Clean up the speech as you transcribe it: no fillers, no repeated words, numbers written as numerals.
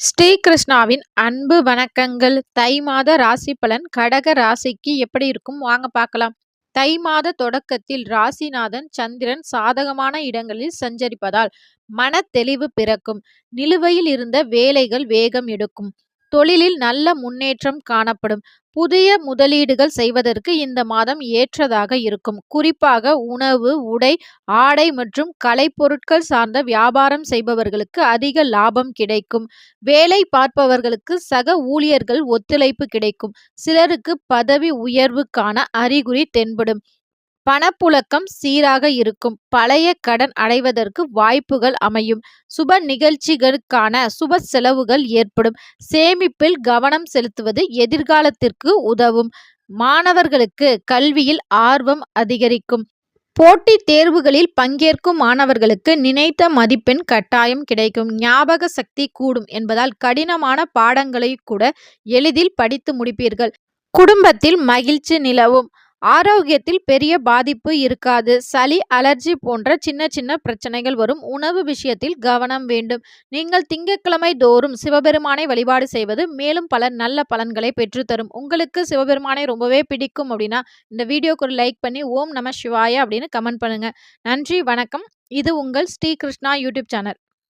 ஸ்ரீ கிருஷ்ணாவின் அன்பு வணக்கங்கள். தை மாத ராசி பலன் கடக ராசிக்கு எப்படி இருக்கும் வாங்க பார்க்கலாம். தை மாத தொடக்கத்தில் ராசிநாதன் சந்திரன் சாதகமான இடங்களில் சஞ்சரிப்பதால் மன தெளிவு பிறக்கும். நிலுவையில் இருந்த வேலைகள் வேகம் எடுக்கும். தொழிலில் நல்ல முன்னேற்றம் காணப்படும். புதிய முதலீடுகள் செய்வதற்கு இந்த மாதம் ஏற்றதாக இருக்கும். குறிப்பாக உணவு, உடை, ஆடை மற்றும் கலைப்பொருட்கள் சார்ந்த வியாபாரம் செய்பவர்களுக்கு அதிக லாபம் கிடைக்கும். வேலை பார்ப்பவர்களுக்கு சக ஊழியர்கள் ஒத்துழைப்பு கிடைக்கும். சிலருக்கு பதவி உயர்வுக்கான அறிகுறி தென்படும். பணப்புழக்கம் சீராக இருக்கும். பழைய கடன் அடைவதற்கு வாய்ப்புகள் அமையும். சுப நிகழ்ச்சிகளுக்கான சுப செலவுகள் ஏற்படும். சேமிப்பில் கவனம் செலுத்துவது எதிர்காலத்திற்கு உதவும். மாணவர்களுக்கு கல்வியில் ஆர்வம் அதிகரிக்கும். போட்டித் தேர்வுகளில் பங்கேற்கும் மாணவர்களுக்கு நினைத்த மதிப்பெண் கட்டாயம் கிடைக்கும். ஞாபக சக்தி கூடும் என்பதால் கடினமான பாடங்களை கூட எளிதில் படித்து முடிப்பீர்கள். குடும்பத்தில் மகிழ்ச்சி நிலவும். ஆரோக்கியத்தில் பெரிய பாதிப்பு இருக்காது. சளி, அலர்ஜி போன்ற சின்ன சின்ன பிரச்சனைகள் வரும். உணவு விஷயத்தில் கவனம் வேண்டும். நீங்கள் திங்கட்கிழமை தோறும் சிவபெருமானை வழிபாடு செய்வது மேலும் பல நல்ல பலன்களை பெற்றுத்தரும். உங்களுக்கு சிவபெருமானை ரொம்பவே பிடிக்கும் அப்படின்னா இந்த வீடியோக்கு ஒரு லைக் பண்ணி ஓம் நம சிவாய அப்படின்னு கமெண்ட் பண்ணுங்க. நன்றி, வணக்கம். இது உங்கள் ஸ்ரீ கிருஷ்ணா யூடியூப் சேனல்.